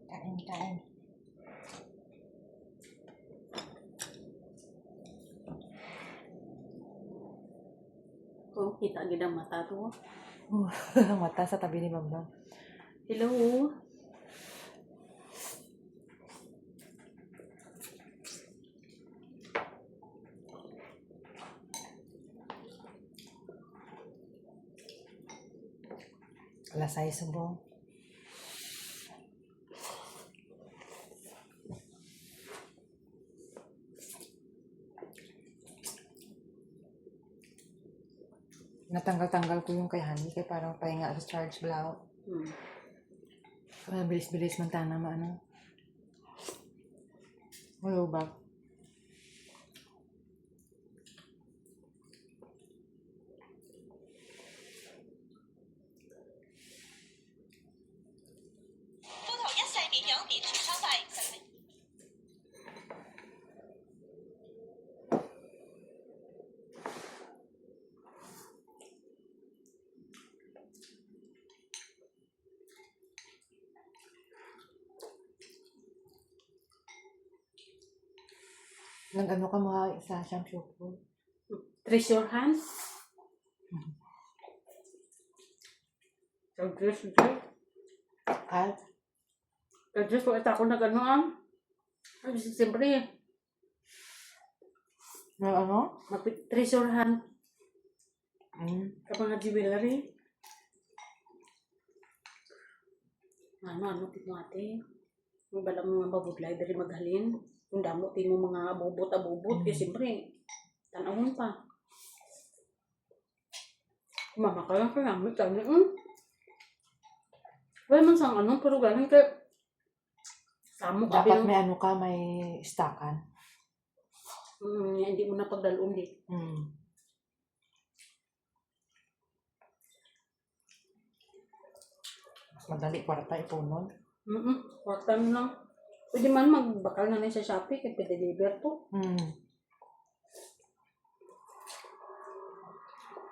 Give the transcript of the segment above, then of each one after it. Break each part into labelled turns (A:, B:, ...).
A: Kain, kain.
B: Oh, kita gid ang mata to.
A: Mata sa tabi ni Bambang.
B: Hello.
A: Alas 6 sumbong. Natanggal-tanggal ko yung kay Honey kaya parang pahinga sa charge blow. Bilis-bilis man tana maano. Wala ba? Nag-ano ka mga sa shampoo ko?
B: Treasure hands. Dress.
A: At?
B: Dress ko ito ako nag-ano ang. Ay, siyempre.
A: Ano?
B: Treasure hand. Kapag jewelry. Ano, tito ate. Yung balang mga babudlay dari maghalin. Kung damo mo mga abubot. Kaya siyempre, tanawin pa. Mama ka lang kanamit kami. Wala man sang ano, pero galing kay samo ka.
A: Dapat may ano ka, may stockan.
B: Hindi mo na pagdalon di.
A: Mas madali kwarta ipunon.
B: Kwarta mo lang. Pwede man magbakal na sa Shopee kaya pa-deliver to.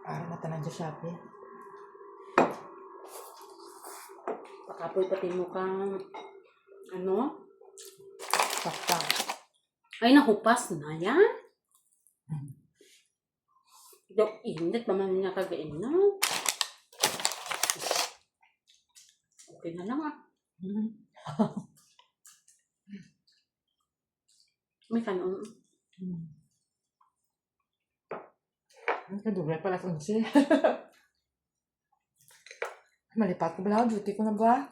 A: Para na tanan sa Shopee.
B: Pakapoy pati mo kang ano?
A: Sakta.
B: Ay, nahupas na yan. Daw, init pa man niya kagain na. Okay na lang May kanon.
A: Ang kadugay pala sa unsi. Malipat ko bala, duty ko na ba?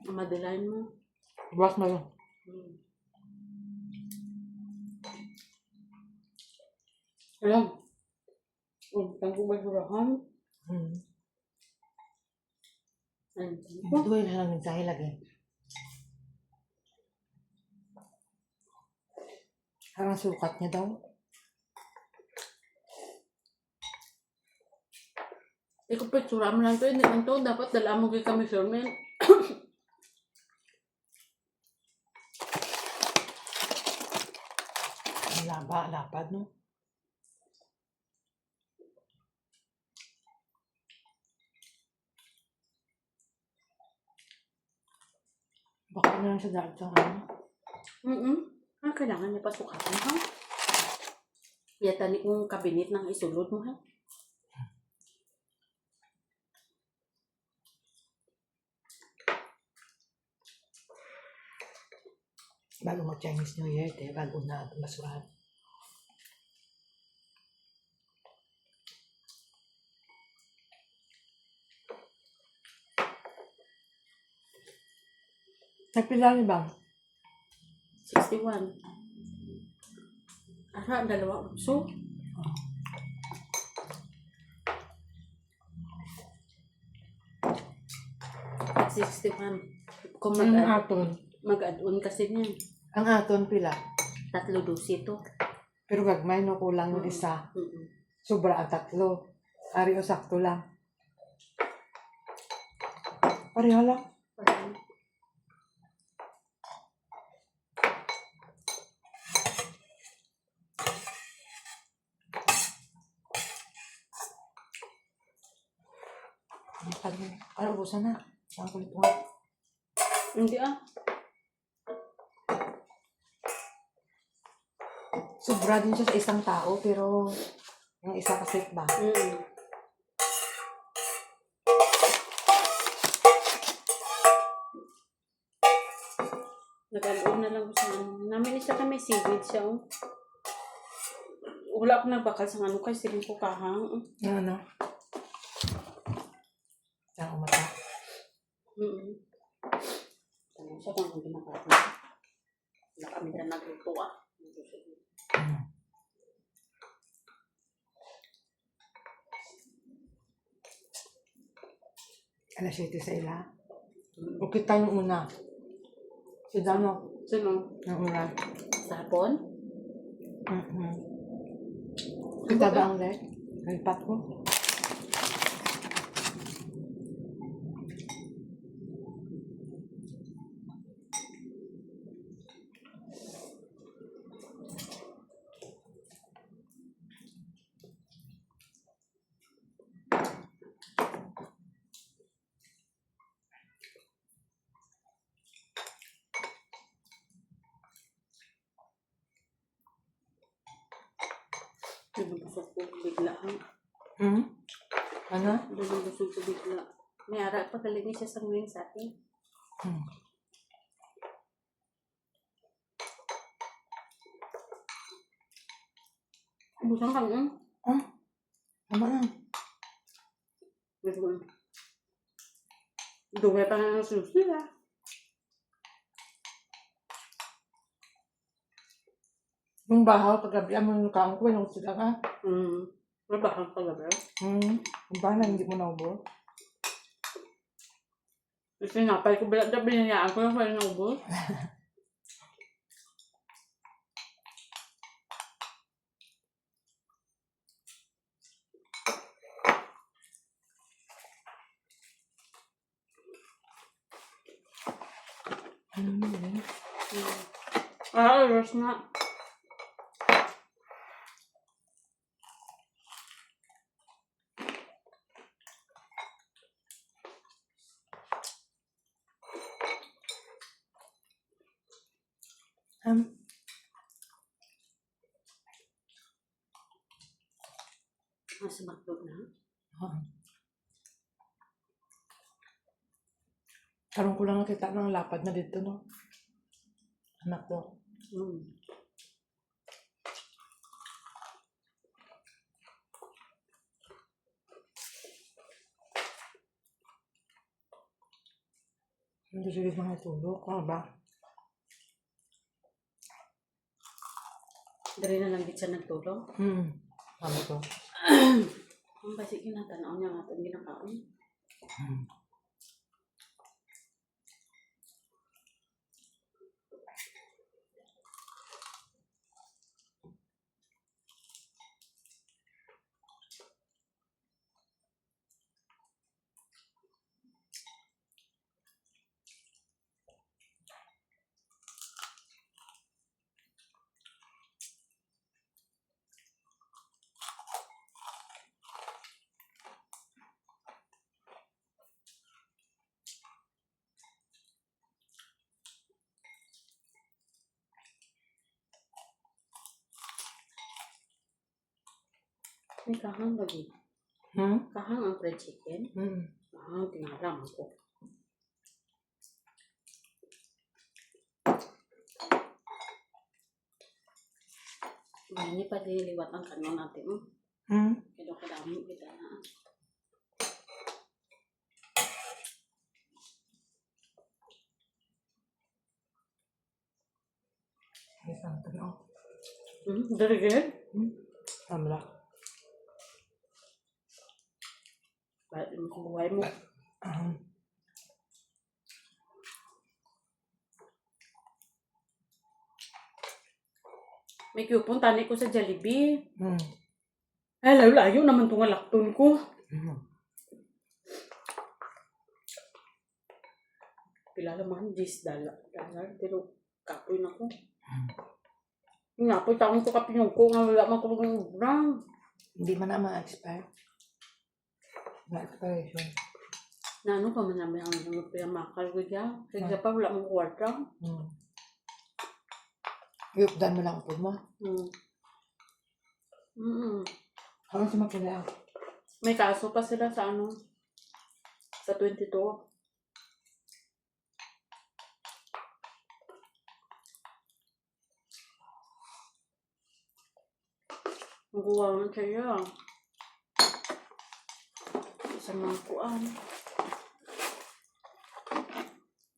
B: Madalain mo.
A: Buwas mo lang.
B: Alam. Utang ko ba surahan?
A: Ito ay lang mensahe lagi. Parang sukat niya daw.
B: Ikaw pa, tsura mo lang to. Hindi man to. Dapat dala mo kayo kami measurement.
A: Ang lapad, no? Baka na lang sa daan sa ano.
B: Kailangan niya pasukatan ha. Yata ni kong kabinet ng isulod mo ha.
A: Bago mag-Chinese New Year, bago na basurahan. Nagpila ni Bang?
B: 61. Ara, 2 utso. At 61. Kung mag-add-on kasi niyan.
A: Ang aton pila.
B: 3 to.
A: Pero gagmay no, kulang yung isa. Sobra ang 3. Ari o sakto lang. Pareho lang. Ano, ubusan na. Ang kulit mo.
B: Hindi ah.
A: Sobra din siya sa isang tao, pero yung isa kasi ba?
B: Nag-alon na lang ko sa ano. Namin isa kami seaweed siya oh. Wala akong nagbakal sa ano kasi siling ko kahang.
A: Yung ano? Yung umata.
B: Tanong siya kung anong ginagawa niya. Wala kami na nagluto ah.
A: Alas 7 sa ila. O kita yung una. Si Dano.
B: Sino?
A: Yung una.
B: Sa hapon?
A: Kita ba ang leg? Nalipat ko.
B: Binubusog ko bigla.
A: Ano?
B: Binubusog ko bigla. May ara pa galing siya sa ngayon sa atin. Busang ka nga.
A: Tama na.
B: Dumi pa nga ng susi ah.
A: Yung bahaw, paggabi, ang lukaan ko, yung sila ka.
B: May bakang pala ba?
A: Yung bahaw na hindi mo naubo.
B: Sinapay ko bilang na binayaan ko yung kaya naubos. Alas na. Nasa baklo na.
A: Karoon ko lang nakita ng lapad na dito, no? Anak ko. Hindi sila mga tulog. Ano ba?
B: Dari na lang din siya nagtulong.
A: Ano to?
B: Ang basic yun ang tanaw niya nga itong ginakaon. May kahang lagi. Kahang ang fried chicken. Tinaram ko. Hindi pa diniliwat ang kanon natin. Kaya kadami kita na.
A: Isang tanong.
B: Dari good?
A: Samla.
B: Bakit mo sa buhay mo? May coupon tani ko sa Jollibee. Ay, layo naman itong alakton ko. Pila naman, $10. Pero kapoy na ko. Ngapoy taong ko kapinong ko nga wala man ko mag-ubrang.
A: Hindi man na ma-expire. Ma-expiration.
B: Na ano pa man namin ang makal ko dyan. Kasi pa wala mong kwarta.
A: Iupdan mo lang upod mo. Ano si Mapula?
B: May kaso pa sila sa ano, sa 22. Nakuha mo siya. Sa mga kuan.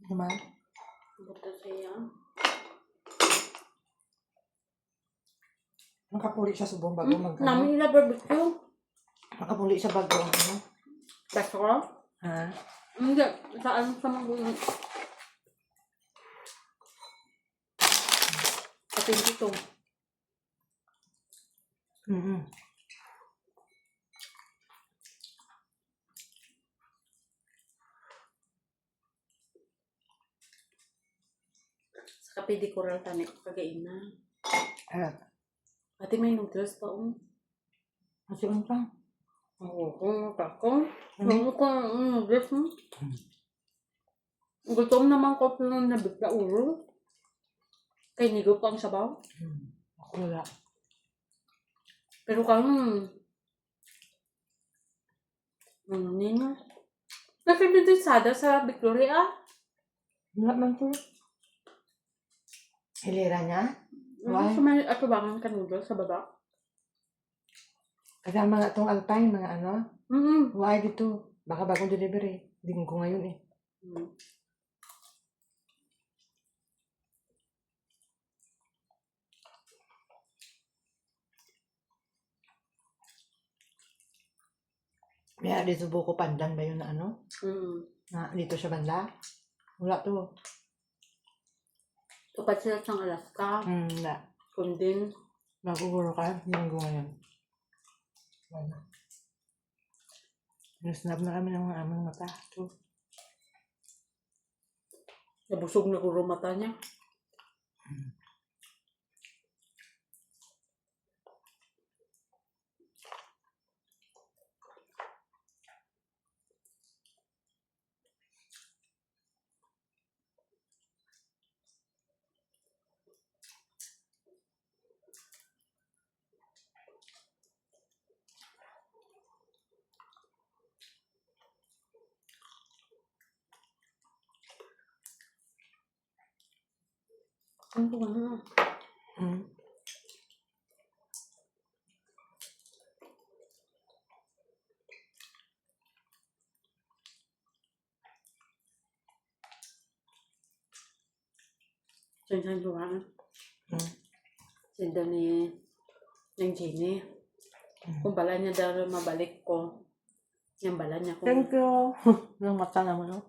A: Naman?
B: Buta siya.
A: Nakapuli siya sa buong bago mag
B: Namin nila barbecue.
A: Nakapuli siya bago ano?
B: Best ko?
A: Ha?
B: Hindi. Saan sa mga sa 22. Sa kapidi coral tani ko kagain na. Ate may noodles pa
A: Kasi unta.
B: Oo, tako. Ano ko noodles mo? Gutom naman ko pero nabigla ulo. Kay nigo ko ang sabaw.
A: Ako wala.
B: Pero kang nino. Nakabidisada sa Victoria.
A: Wala man to. Hilera niya? Why?
B: Sa may atubangan ka noodles sa baba.
A: Kasi ang mga itong Alpine, mga ano?
B: Mm-hmm.
A: Why dito? Baka bagong delivery. Hindi ko ngayon eh. Kaya dito buko pandan ba yun na ano? Na dito siya banda? Wala to.
B: Tupat sila sa Alaska.
A: Wala.
B: Kundin.
A: Maguguro ka? Hindi ko ngayon. Wala. Nasnab na kami ng mga aming mata. Ito.
B: Nabusog na guro mata niya. Ano ba na? Saan luwan? Sinda ni ng Jenny. Kung bala niya daw mabalik ko. Yung bala niya ko.
A: Thank you. Yung mata naman, no?